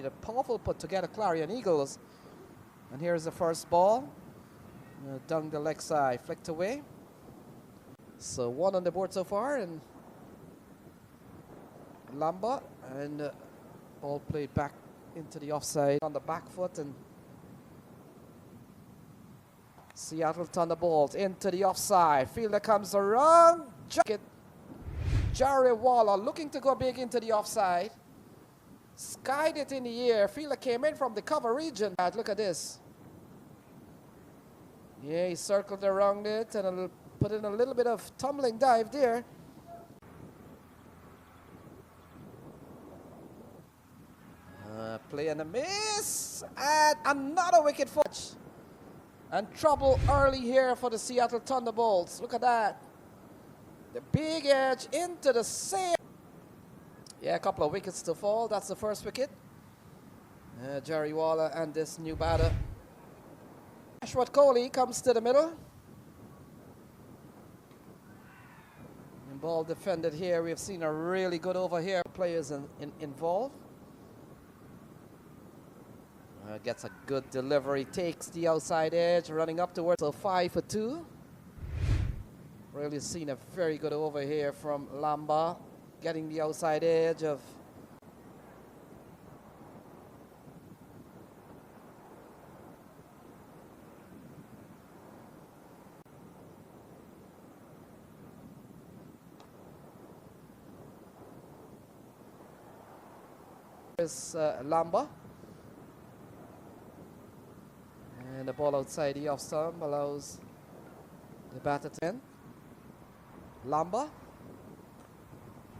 the powerful put together Clarion Eagles. And here's the first ball. Down the leg side, flicked away. So 1 on the board so far, and Lamba, and ball played back into the offside on the back foot, and Seattle Thunderbolts into the offside. Fielder comes around, jacket. Jerry Waller looking to go big into the offside. Skied it in the air. Fielder came in from the cover region. Look at this. Yeah, he circled around it and put in a little bit of tumbling dive there. Play and a miss. And another wicket fetch. And trouble early here for the Seattle Thunderbolts. Look at that. The big edge into the same. Yeah, a couple of wickets to fall. That's the first wicket. Jerry Waller and this new batter. Ashworth Kohli comes to the middle. And ball defended here. We've seen a really good over here. Players involved. Gets a good delivery. Takes the outside edge. Running up towards. So 5 for 2. Really seen a very good over here from Lamba. Getting the outside edge of. Is Lamba. And the ball outside the off stump allows the batter to end. Lamba.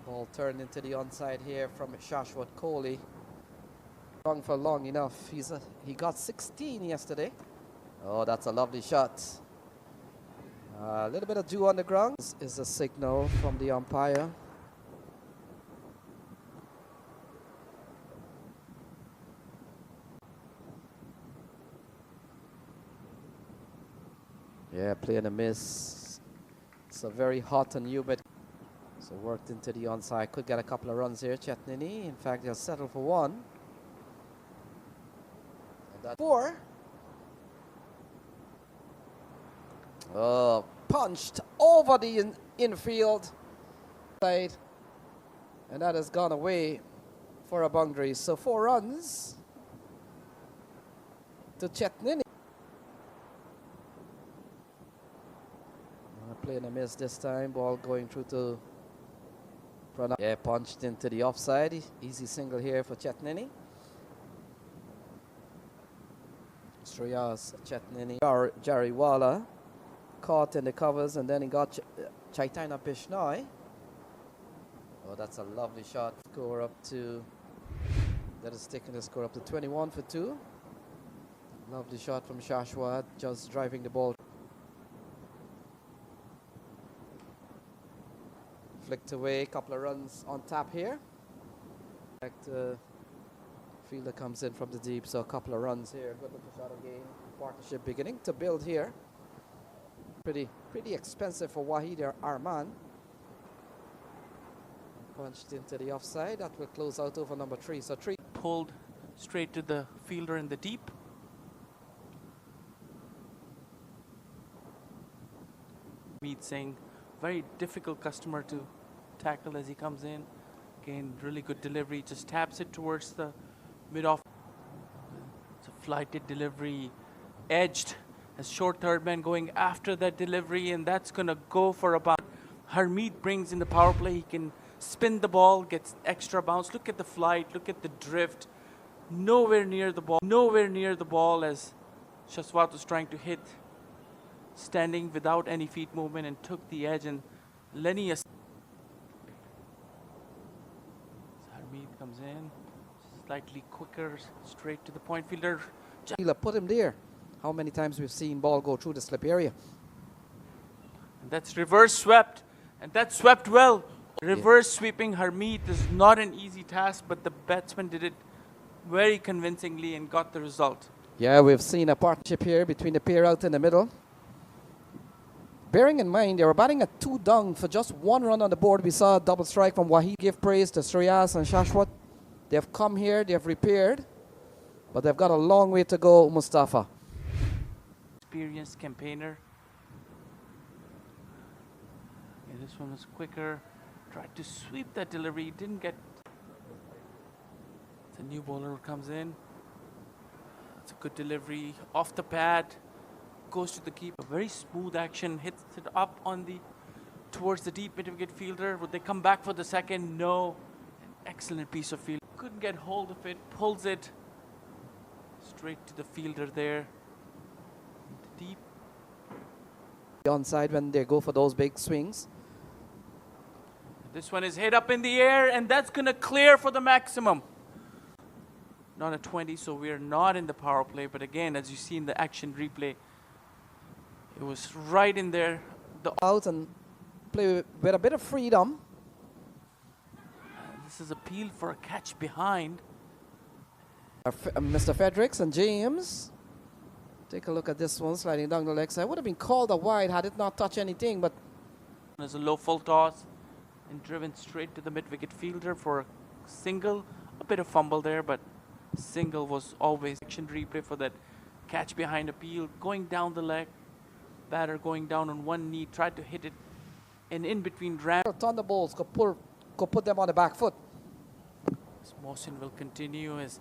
Ball turned into the onside here from Shashwat Kohli. Long for long enough. He got 16 yesterday. Oh, that's a lovely shot. A little bit of dew on the ground. This is a signal from the umpire. Yeah, play and a miss. It's a very hot and humid. So worked into the onside. Could get a couple of runs here, Chetnini. In fact, they'll settle for 1. And that's 4. Oh, punched over the infield side. And that has gone away for a boundary. So 4 runs to Chetnini. Play and a miss this time. Ball going through to Pranab. Yeah, punched into the offside. Easy single here for Chetnini. Shreyas Chetnini. Jerry Waller caught in the covers, and then he got Chaitanya Bishnoi. Oh, that's a lovely shot. Score up to. That is taking the score up to 21 for 2. Lovely shot from Shashwat, just driving the ball. Flicked away, couple of runs on tap here. In fact, fielder comes in from the deep, so a couple of runs here. Good looking shot again. Partnership beginning to build here. Pretty expensive for Wahid Arman. Punched into the offside. That will close out over number 3. So 3 pulled straight to the fielder in the deep. Meet Singh. Very difficult customer to tackle as he comes in. Again, really good delivery. Just taps it towards the mid-off. It's a flighted delivery. Edged. As short third man going after that delivery, and that's going to go for about. Harmeet brings in the power play. He can spin the ball, gets extra bounce. Look at the flight. Look at the drift. Nowhere near the ball. Nowhere near the ball as Shashwat was trying to hit. Standing without any feet movement and took the edge, and Lenny Harmeet comes in slightly quicker, straight to the point. Fielder put him there. How many times we've seen ball go through the slip area? And that's reverse swept, and that swept well. Reverse sweeping Harmeet is not an easy task, but the batsman did it very convincingly and got the result. Yeah, we've seen a partnership here between the pair out in the middle. Bearing in mind, they were batting at 2 down for just 1 run on the board. We saw a double strike from Wahid. Give praise to Shreyas and Shashwat. They have come here, they have repaired. But they've got a long way to go, Mustafa. Experienced campaigner. Yeah, this one was quicker. Tried to sweep that delivery. Didn't get. The new bowler comes in. It's a good delivery. Off the pad. Goes to the keeper. Very smooth action. Hits it up on the towards the deep mid-wicket fielder. Would they come back for the second? No. An excellent piece of field. Couldn't get hold of it. Pulls it straight to the fielder there. Deep. Onside when they go for those big swings. This one is hit up in the air, and that's going to clear for the maximum. Not a 20, so we're not in the power play. But again, as you see in the action replay, it was right in there. Out and play with a bit of freedom. This is appeal for a catch behind. Mr. Fredericks and James. Take a look at this one sliding down the leg side. Would have been called a wide had it not touched anything, but There's a low full toss and driven straight to the mid-wicket fielder for a single. A bit of fumble there, but single was always action replay for that catch behind appeal. Going down the leg, batter going down on one knee, tried to hit it and in between ram. Thunderbolts could put them on the back foot. Mohsin will continue his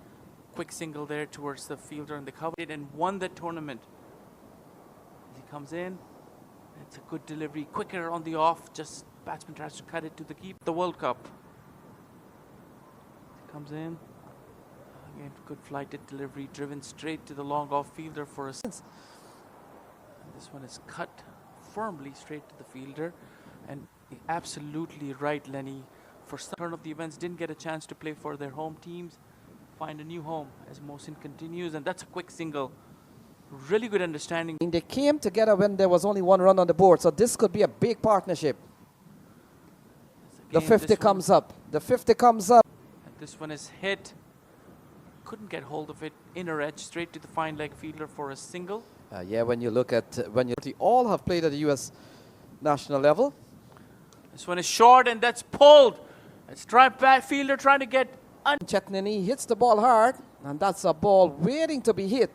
quick single there towards the fielder and the cover and won the tournament. As he comes in, it's a good delivery, quicker on the off, just batsman tries to cut it to the keep. The World Cup. He comes in, again good flighted delivery, driven straight to the long off fielder for a sense. This one is cut firmly straight to the fielder, and absolutely right, Lenny. For some turn of the events, didn't get a chance to play for their home teams. Find a new home as Mohsin continues, and that's a quick single. Really good understanding. And they came together when there was only one run on the board, so this could be a big partnership. The 50 comes up. The 50 comes up. And this one is hit. Couldn't get hold of it. Inner edge straight to the fine leg fielder for a single. Yeah, when you look at they all have played at the U.S. national level. This one is short, and that's pulled. It's fielder trying to get. Chetnani hits the ball hard, and that's a ball waiting to be hit.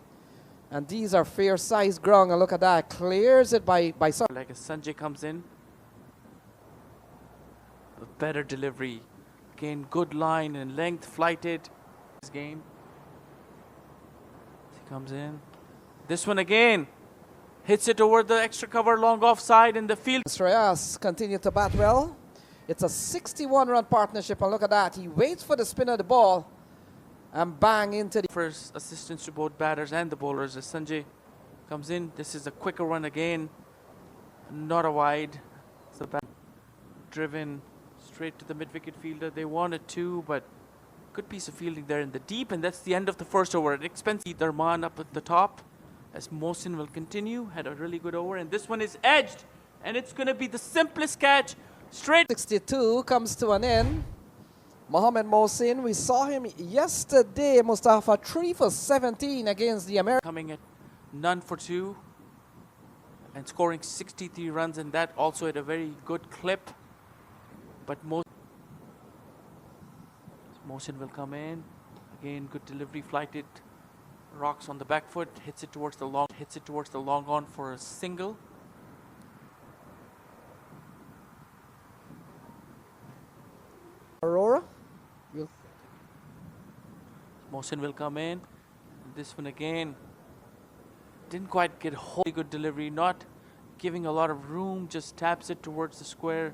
And these are fair-sized ground, and look at that, clears it by some. Like as Sanjay comes in, a better delivery, again good line and length, flighted. This game, he comes in. This one again hits it over the extra cover, long offside in the field. Shreyas continue to bat well. It's a 61-run partnership, and look at that. He waits for the spin of the ball and bang into the... First assistance to both batters and the bowlers as Sanjay comes in. This is a quicker one again. Not a wide. It's a bat driven straight to the mid-wicket fielder. They wanted two, but good piece of fielding there in the deep, and that's the end of the first over. It expensive Darman up at the top as Mohsin will continue. Had a really good over, and this one is edged, and it's going to be the simplest catch. Straight 62 comes to an end. Mohamed Mohsin, we saw him yesterday, Mustafa, 3 for 17 against the Americans. Coming at none for two and scoring 63 runs, and that also at a very good clip. But Mohsin will come in. Again, good delivery, flighted, rocks on the back foot, hits it towards the long on for a single. Aurora. Mohsin will come in. This one again didn't quite get hold. Good delivery, not giving a lot of room, just taps it towards the square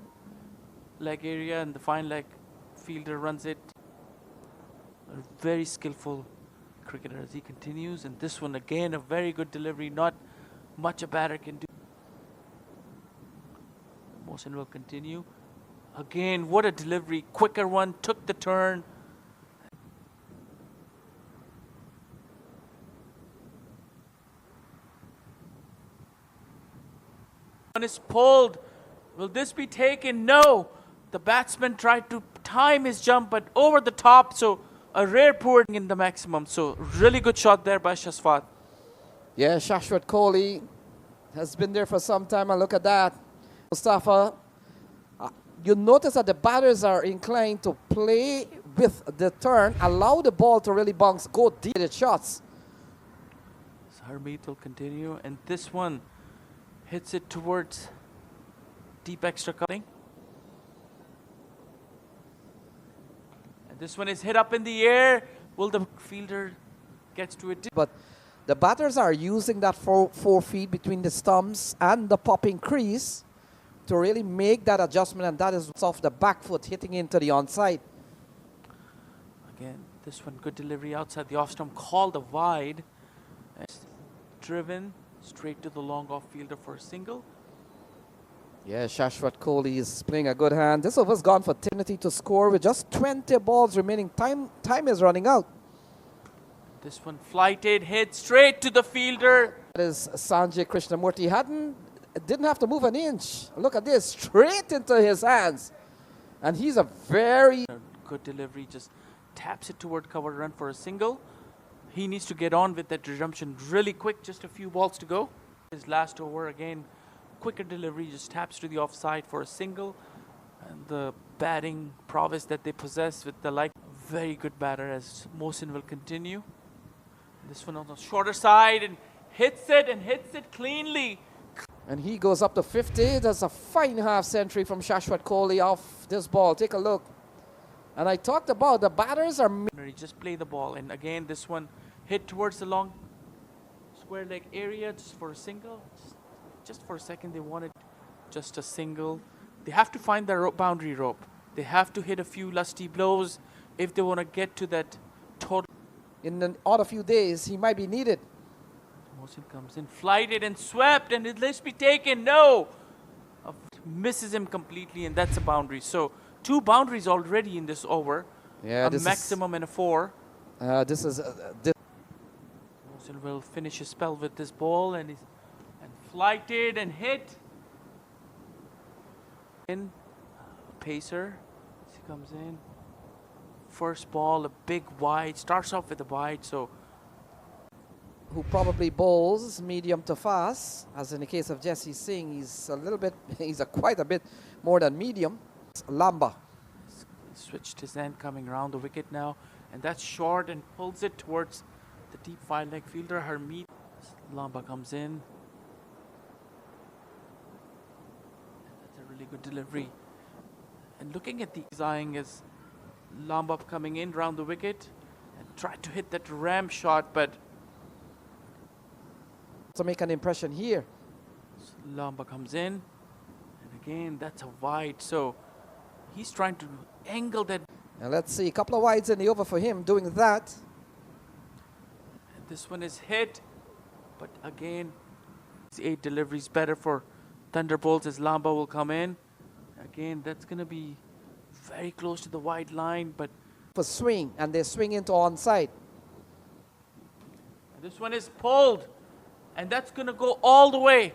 leg area, and the fine leg fielder runs it. A very skillful cricketer as he continues, and this one again a very good delivery, not much a batter can do. Mohsin will continue. Again, what a delivery, quicker one, took the turn. One is pulled. Will this be taken? No. The batsman tried to time his jump, but over the top, so a rare poor in the maximum. So really good shot there by Shashwat. Yeah, Shashwat Kohli has been there for some time, and look at that. Mustafa, you notice that the batters are inclined to play with the turn, allow the ball to really bounce, go deep with shots. So Harmeet will continue, and this one hits it towards deep extra cutting. And this one is hit up in the air. Will the fielder gets to it? But the batters are using that 4 feet between the stumps and the popping crease to really make that adjustment, and that is off the back foot hitting into the onside. Again, this one good delivery outside the off stump, called a wide. And driven straight to the long off fielder for a single. Yeah, Shashwat Kohli is playing a good hand. This over's gone for opportunity to score with just 20 balls remaining. Time is running out. This one flighted, hit straight to the fielder. That is Sanjay Krishnamurti. Didn't have to move an inch. Look at this, straight into his hands. And he's a very good delivery, just taps it toward cover run for a single. He needs to get on with that resumption really quick, just a few balls to go. His last over again, quicker delivery, just taps to the offside for a single. And the batting prowess that they possess with the very good batter, as Mohsin will continue. This one on the shorter side and hits it cleanly. And he goes up to 50. That's a fine half century from Shashwat Kohli off this ball. Take a look. And I talked about the batters are... Just play the ball. And again, this one hit towards the long square leg area just for a single. Just for a second, they wanted just a single. They have to find the boundary rope. They have to hit a few lusty blows if they want to get to that total. In a few days, he might be needed. Mohsin comes in, flighted and swept, and it let's be taken. No! Misses him completely, and that's a boundary. So, 2 boundaries already in this over. Yeah, a maximum and a 4. Mohsin will finish his spell with this ball, and flighted and hit. In pacer, as he comes in. First ball, a big wide, starts off with a wide, so who probably bowls medium to fast, as in the case of Jesse Singh, he's quite a bit more than medium. Lamba. Switched his end coming around the wicket now, and that's short and pulls it towards the deep 5-leg fielder, Harmeet. Lamba comes in. That's a really good delivery. And looking at the eyeing as Lamba coming in round the wicket and tried to hit that ram shot, but to make an impression here. Lamba comes in, and again that's a wide, so he's trying to angle that. And let's see, a couple of wides in the over for him doing that. And this one is hit, but again 8 deliveries better for Thunderbolts as Lamba will come in. Again, that's going to be very close to the wide line, but for swing, and they swing into onside. This one is pulled, and that's going to go all the way.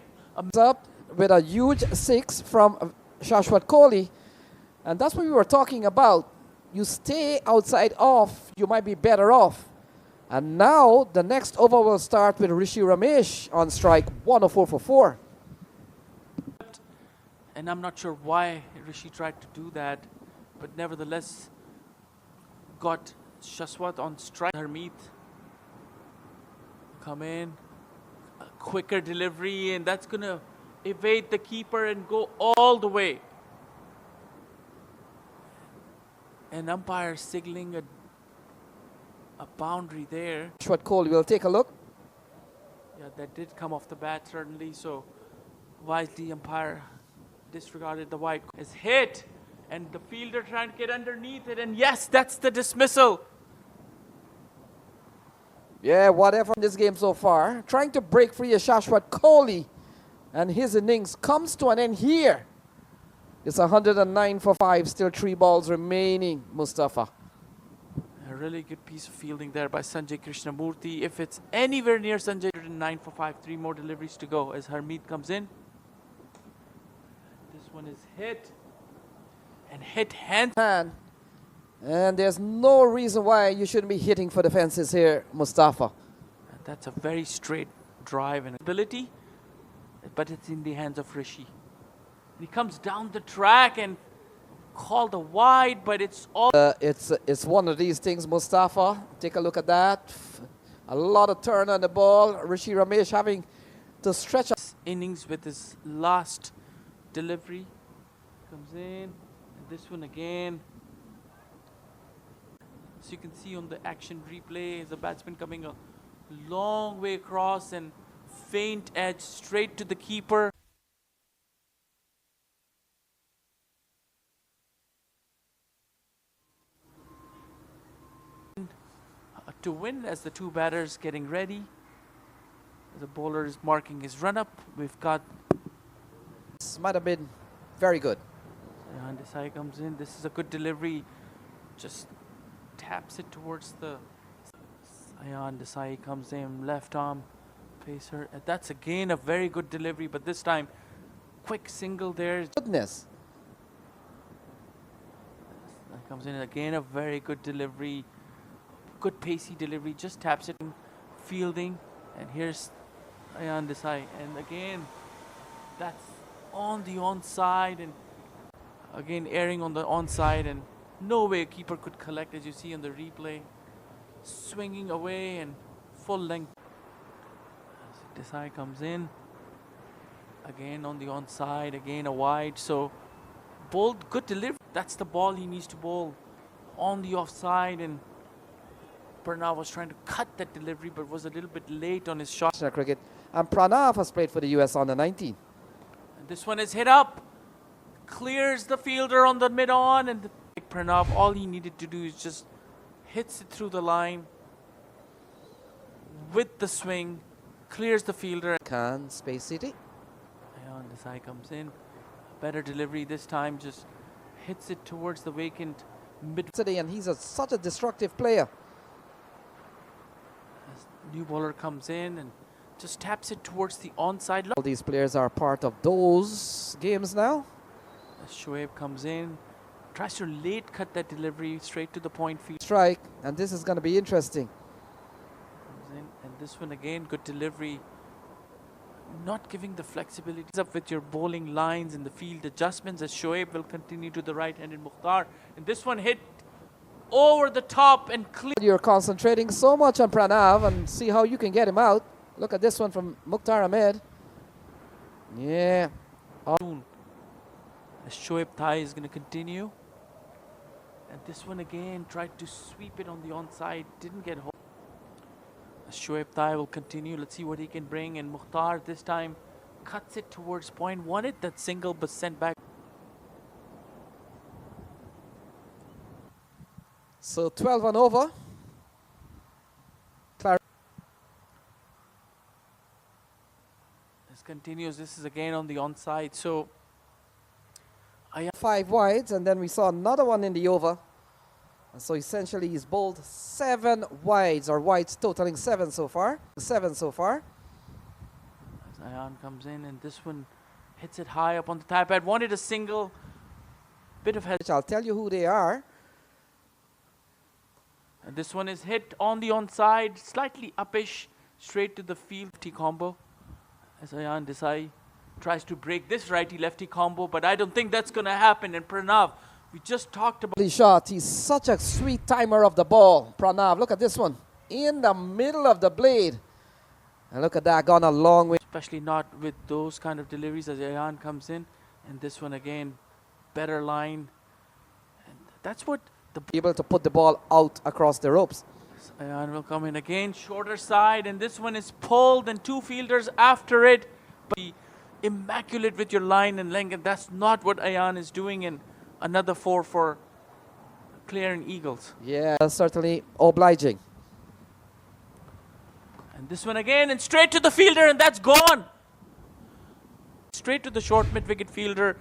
Up with a huge 6 from Shashwat Kohli, and that's what we were talking about. You stay outside off, you might be better off. And now the next over will start with Rishi Ramesh on strike, 104 for 4. And I'm not sure why Rishi tried to do that, but nevertheless got Shashwat on strike. Harmeet come in, a quicker delivery, and that's going to evade the keeper and go all the way. An umpire signaling a boundary there. Shashwat Kohli will take a look. Yeah, that did come off the bat certainly, so wisely umpire disregarded the wide. Is hit, and the fielder trying to get underneath it, and yes, that's the dismissal. Yeah, whatever in this game so far. Trying to break free of Shashwat Kohli, and his innings comes to an end here. It's 109 for 5, still 3 balls remaining, Mustafa. A really good piece of fielding there by Sanjay Krishnamurti. If it's anywhere near Sanjay, 109 for 5, 3 more deliveries to go as Harmeet comes in. This one is hit, and hit hand. And there's no reason why you shouldn't be hitting for the fences here, Mustafa. And that's a very straight drive and ability, but it's in the hands of Rishi. And he comes down the track and called a wide, but it's all. It's one of these things, Mustafa. Take a look at that. A lot of turn on the ball. Rishi Ramesh having to stretch Innings with his last delivery. Comes in, and this one again. So you can see on the action replay, the batsman coming a long way across and faint edge straight to the keeper. To win as the two batters getting ready. The bowler is marking his run up. We've got. This might have been very good. And Desai comes in. This is a good delivery. Just taps it towards the. Ayan Desai comes in, left arm pacer. That's again a very good delivery, but this time quick single there. Goodness. That comes in again, a very good delivery. Good pacey delivery, just taps it in fielding. And here's Ayan Desai. And again, that's on the onside. And again, airing on the onside. And no way a keeper could collect, as you see on the replay. Swinging away and full length. Desai comes in. Again on the onside, again a wide. So, bowled, good delivery. That's the ball he needs to bowl on the offside. And Pranav was trying to cut that delivery, but was a little bit late on his shot. Cricket. And Pranav has played for the US under 19. And this one is hit up. Clears the fielder on the mid-on. And Pranav, all he needed to do is just hits it through the line with the swing. Clears the fielder. Khan, Space City. Ayan Desai comes in. Better delivery this time. Just hits it towards the vacant mid. And he's such a destructive player. New bowler comes in and just taps it towards the onside. All these players are part of those games now. As Shoaib comes in, tries to late cut that delivery straight to the point field. Strike, and this is going to be interesting. Comes in, and this one again, good delivery. Not giving the flexibility up with your bowling lines in the field adjustments, as Shoaib will continue to the right-handed Mukhtar. And this one hit over the top and clear. You're concentrating so much on Pranav and see how you can get him out. Look at this one from Mukhtar Ahmed. Yeah. As Shoaib Thai is going to continue. And this one again tried to sweep it on the onside. Didn't get hold. As Shoaib Thai will continue. Let's see what he can bring. And Mukhtar this time cuts it towards point. Wanted that single but sent back. So 12 and over. This continues. This is again on the onside. So 5 wides, and then we saw another one in the over. And so essentially he's bowled 7 wides, or wides totaling 7 so far. 7 so far. As Ayan comes in, and this one hits it high up on the tie pad. Wanted a single. Bit of head. I'll tell you who they are. And this one is hit on the onside, slightly uppish, straight to the field. Lefty combo. As Ayan Desai tries to break this righty-lefty combo, but I don't think that's going to happen. And Pranav, we just talked about. Shot. He's such a sweet timer of the ball. Pranav, look at this one. In the middle of the blade. And look at that, gone a long way. Especially not with those kind of deliveries as Ayan comes in. And this one again, better line. And that's what the. Able to put the ball out across the ropes. Ayan will come in again, shorter side, and this one is pulled and 2 fielders after it. But be immaculate with your line and length, and that's not what Ayan is doing. And another 4 for Clarion Eagles. Yeah, certainly obliging. And this one again, and straight to the fielder, and that's gone. Straight to the short mid-wicket fielder,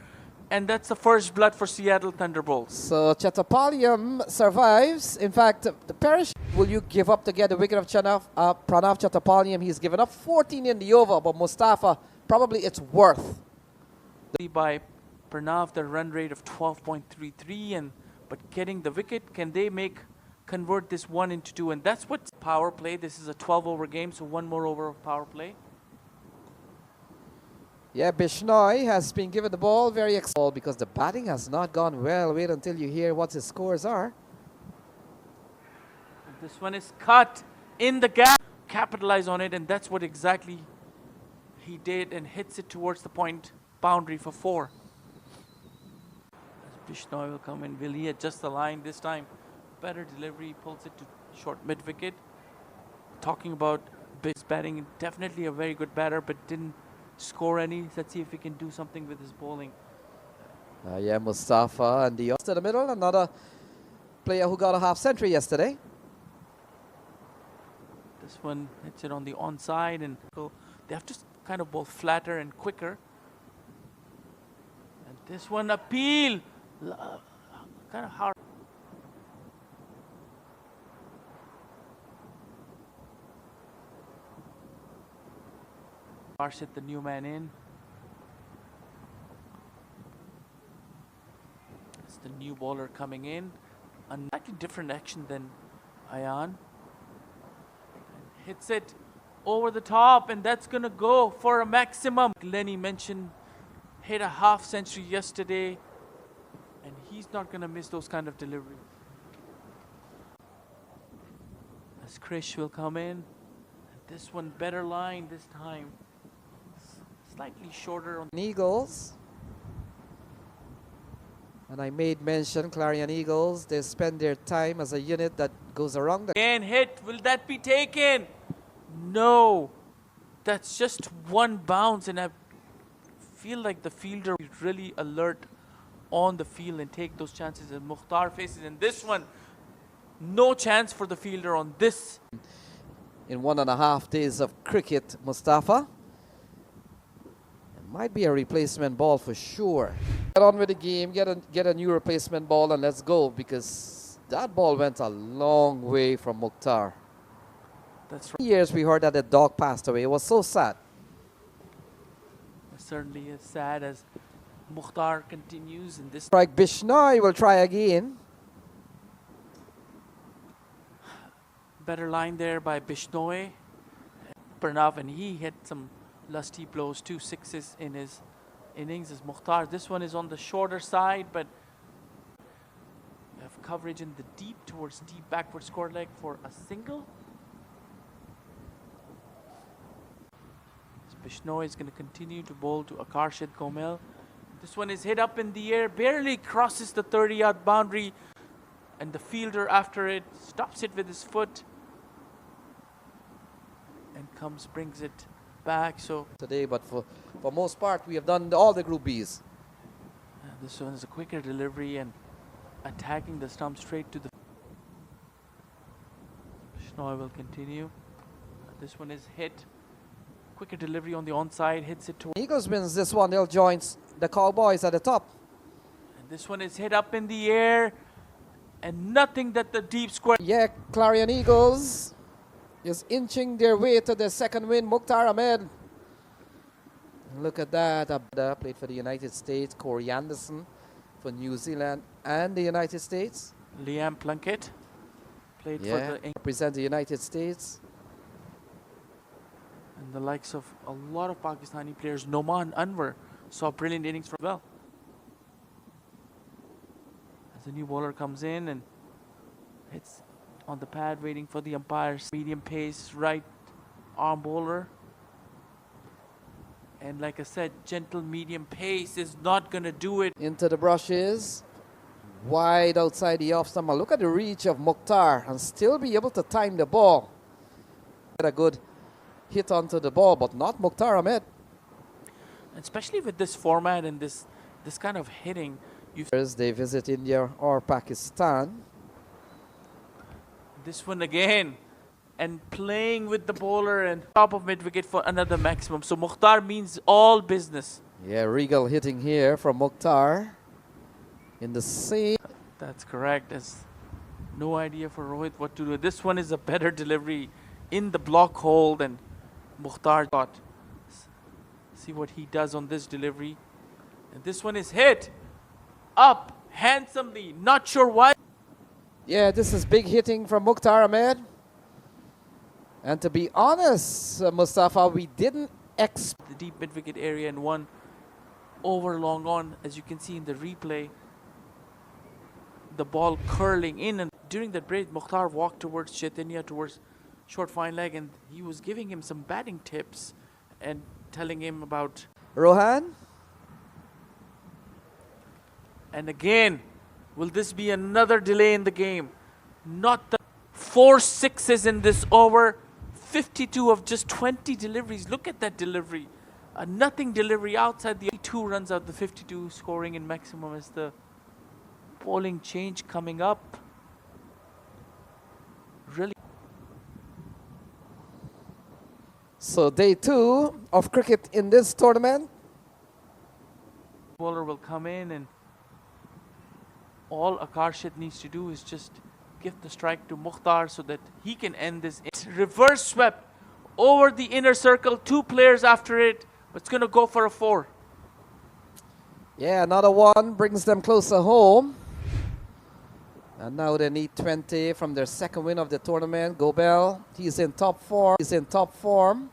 and that's the first blood for Seattle Thunderbolts. So Chattapaliyam survives. In fact, the Parish, will you give up to get the wicket of Pranav Chattapaliyam? He's given up 14 in the over, but Mustafa, probably it's worth. By Pranav, the run rate of 12.33, but getting the wicket, can they convert this 1 into 2? And that's what power play. This is a 12-over game, so 1 more over of power play. Yeah, Bishnoi has been given the ball very because the batting has not gone well. Wait until you hear what his scores are. This one is cut in the gap. Capitalize on it, and that's what exactly he did, and hits it towards the point boundary for 4. As Bishnoi will come in, will he adjust the line this time? Better delivery, pulls it to short mid wicket. Talking about Bish batting, definitely a very good batter, but didn't score any. Let's see if he can do something with his bowling. Yeah, Mustafa and the to the middle. Another player who got a half century yesterday. This one hits it on the onside, and they have to kind of bowl flatter and quicker. And this one appeal, kind of hard. Arshit, the new man in. It's the new bowler coming in. A slightly different action than Ayan. Hits it over the top, and that's gonna go for a maximum. Lenny mentioned hit a half century yesterday, and he's not gonna miss those kind of deliveries. As Krish will come in, and this one better line this time. Slightly shorter on Eagles. And I made mention, Clarion Eagles, they spend their time as a unit that goes around the... Again hit, will that be taken? No, that's just one bounce, and I feel like the fielder is really alert on the field and take those chances. And Mukhtar faces, and this one, no chance for the fielder on this. In 1.5 days of cricket, Mustafa. It might be a replacement ball for sure. Get on with the game, get a new replacement ball, and let's go, because that ball went a long way from Mukhtar. That's right. Years we heard that the dog passed away. It was so sad. It certainly is sad as Mukhtar continues in this. Strike Bishnoi will try again. Better line there by Bishnoi. Pranav, and he hit some lusty blows, 2 sixes in his innings as Mukhtar. This one is on the shorter side, but we have coverage in the deep towards deep backward score leg for a single. Bishnoi is going to continue to bowl to Akarshit Gomel. This one is hit up in the air, barely crosses the 30-yard boundary, and the fielder after it stops it with his foot and brings it back. So today, but for most part, we have done all the Group Bs. This one is a quicker delivery and attacking the stump straight to the... Bishnoi will continue. This one is hit. Quicker delivery on the onside, hits it to... Eagles wins this one, they'll join the Cowboys at the top. And this one is hit up in the air, and nothing that the deep square... Yeah, Clarion Eagles is inching their way to the second win. Mukhtar Ahmed. Look at that. Played for the United States. Corey Anderson for New Zealand and the United States. Liam Plunkett played for the... represent the United States. And the likes of a lot of Pakistani players. Noman Anwar saw brilliant innings from well. As the new bowler comes in and hits on the pad, waiting for the umpires. Medium pace, right arm bowler. And like I said, gentle medium pace is not going to do it. Into the brushes. Wide outside the off stump. Look at the reach of Mukhtar and still be able to time the ball. Get a good hit onto the ball, but not Mukhtar Ahmed. Especially with this format and this kind of hitting. They visit India or Pakistan. This one again, and playing with the bowler and top of mid wicket for another maximum. So Mukhtar means all business. Yeah, Regal hitting here from Mukhtar in the same. That's correct. There's no idea for Rohit what to do. This one is a better delivery in the block hold, and Mukhtar got. See what he does on this delivery. And this one is hit up handsomely. Not sure why. Yeah, this is big hitting from Mukhtar Ahmed. And to be honest, Mustafa, we didn't the deep mid-wicket area and one over long on, as you can see in the replay. The ball curling in, and during that break, Mukhtar walked towards Chaitanya, towards short fine leg, and he was giving him some batting tips and telling him about. Rohan. And again, will this be another delay in the game? Not the 4 sixes in this over. 52 of just 20 deliveries. Look at that delivery. A nothing delivery outside the 2 runs out the 52, scoring in maximum as the bowling change coming up. Really. So day 2 of cricket in this tournament. Bowler will come in, and all Akarshit needs to do is just give the strike to Mukhtar so that he can end this. Reverse swept over the inner circle, 2 players after it, but it's going to go for a 4. Yeah, another one brings them closer home. And now they need 20 from their second win of the tournament. Gobel, he's in top form.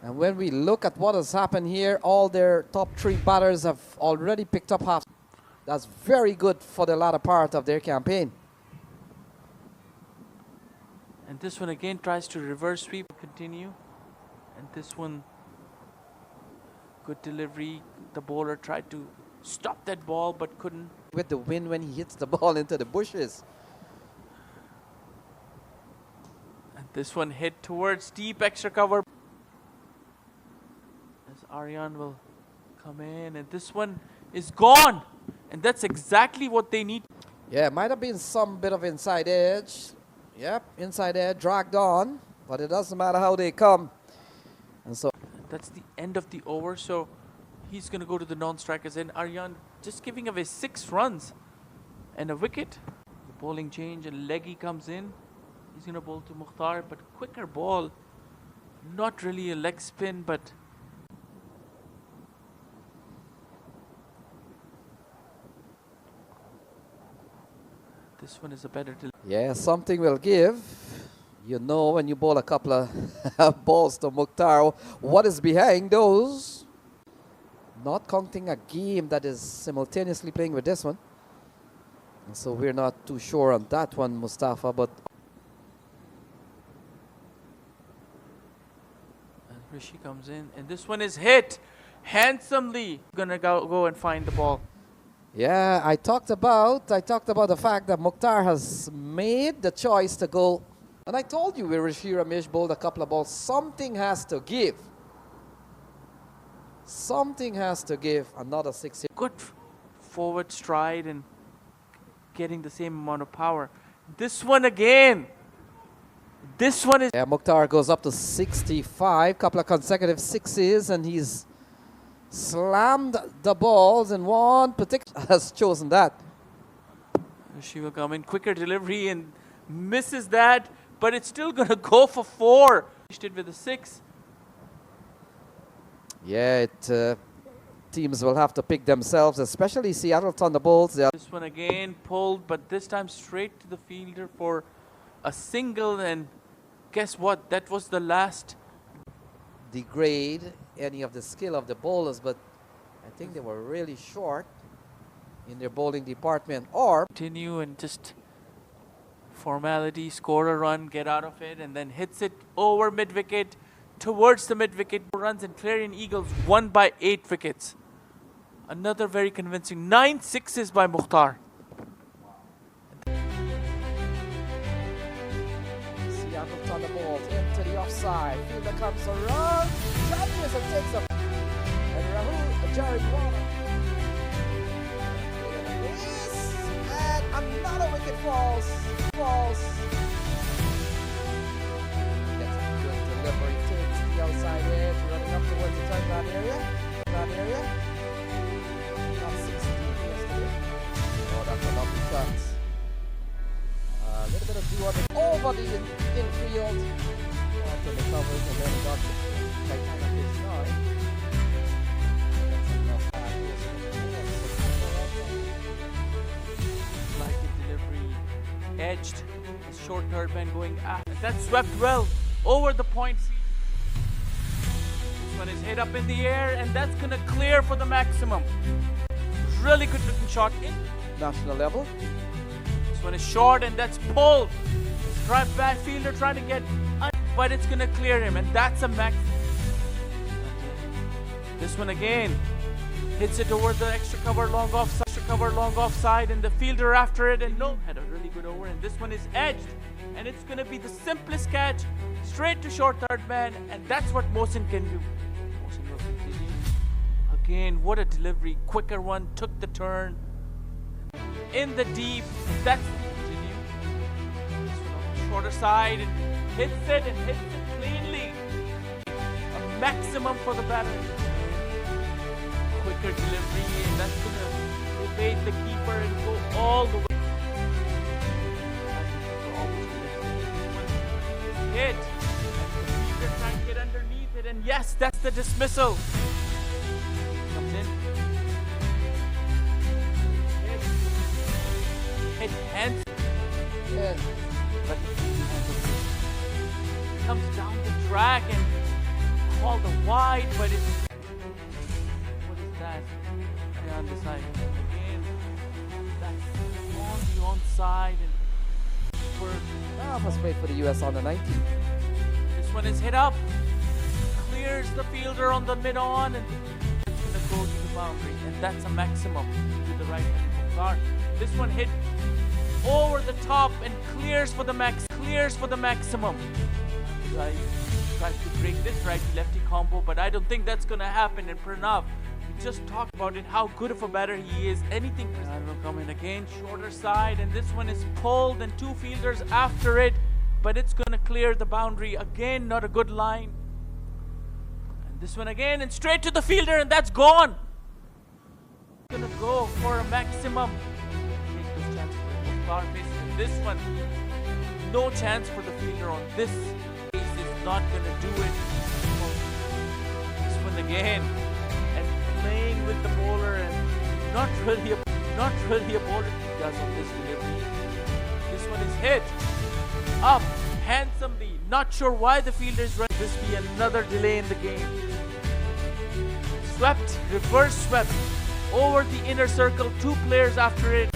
And when we look at what has happened here, all their top 3 batters have already picked up half. That's very good for the latter part of their campaign. And this one again tries to reverse sweep, continue. And this one, good delivery. The bowler tried to stop that ball but couldn't. With the wind when he hits the ball into the bushes. And this one hit towards deep extra cover. As Aryan will come in, and this one is gone. And that's exactly what they need. Yeah, might have been some bit of inside edge. Yep, inside edge, dragged on. But it doesn't matter how they come. And so that's the end of the over. So he's going to go to the non-strikers. And Aryan just giving away 6 runs and a wicket. The bowling change, and Leggy comes in. He's going to bowl to Mukhtar, but quicker ball. Not really a leg spin, but this one is a better delivery. yeah, something will give. You know, when you bowl a couple of balls to Mukhtar, what is behind those? Not counting a game that is simultaneously playing with this one. And so we're not too sure on that one, Mustafa, but And Rishi comes in, and this one is hit handsomely. Gonna go and find the ball. yeah, I talked about the fact that Mukhtar has made the choice to go. And I told you where Rishi Ramesh bowled a couple of balls. Something has to give. Something has to give. Another 6. Good forward stride and getting the same amount of power. This one again. This one is. Yeah, Mukhtar goes up to 65. Couple of consecutive 6s, and he's slammed the balls, and one particular has chosen that. She will come in, quicker delivery, and misses that, but it's still going to go for 4. Finished it with a 6. Yeah, teams will have to pick themselves, especially Seattle Thunderbolts. This one again pulled, but this time straight to the fielder for a single, and guess what? That was the last. Degrade any of the skill of the bowlers, but I think they were really short in their bowling department. Or Continue and just formality, score a run, get out of it, and then hits it over mid-wicket towards the mid-wicket. Runs, and Clarion Eagles won by 8 wickets. Another very convincing 9 sixes by Mukhtar. Seattle Thunderbolts into the offside. Fielder comes around, jumps and takes up. And Rahul Jared Waller. And another wicket falls. Gets a good delivery, takes the outside edge, running up towards the touchdown area. Not 16 yesterday. Oh, that's a lovely cut. A little bit of do on it over the infield. After the covers, and then got by kind of his line. That's enough. Like a delivery, edged, short third man going after. That swept well over the point. one is hit up in the air, and that's gonna clear for the maximum. Really good looking shot in. National level. This one is short, and that's pulled. Drive back fielder trying to get, but it's gonna clear him, and that's a max. This one again hits it over the extra cover long offside, and the fielder after it, and no, had a really good over, and this one is edged, and it's gonna be the simplest catch, straight to short third man, and that's what Mohsin can do. Mohsin will continue. Again, what a delivery, quicker one, took the turn, in the deep, that's continue. This one on the shorter side, and hits it cleanly. A maximum for the batter. Quicker delivery, and that's gonna evade the keeper and go all the way. Hit. They're trying to get underneath it, and yes, that's the dismissal. Comes in. Hit hands. Yeah. But comes down the track and called a wide, but it's. What is that? Yeah, on the side. Again, that's on the onside, and Must wait for the US on the 19. this one is hit up, clears the fielder on the mid-on, and it's gonna go to the boundary, and that's a maximum to the right hand car. This one hit over the top and clears for the maximum. Right, tries to break this righty-lefty combo, but I don't think that's gonna happen. And Pranav, we just talked about it, how good of a batter he is. Anything will come in again, shorter side, and this one is pulled, and two fielders after it, but it's gonna clear the boundary again. Not a good line. And this one again, and straight to the fielder, and that's gone. Gonna go for a maximum. Take those chances with Mukhtar faces, and this one, no chance for the fielder on this. Not gonna do it. This one again, and playing with the bowler, and not really a bowler he does on this delivery. This one is hit up handsomely. Not sure why the fielder is running. This be another delay in the game. Swept, reverse swept over the inner circle. Two players after it.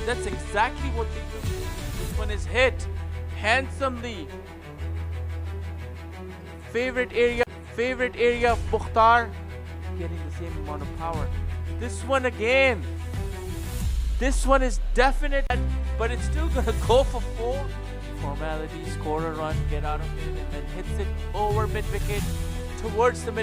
That's exactly what they do. This one is hit handsomely. Favorite area of Mukhtar, getting the same amount of power. This one again. This one is definite, but it's still gonna go for 4. Formality, score a run, get out of it, and then hits it over mid-wicket towards the mid.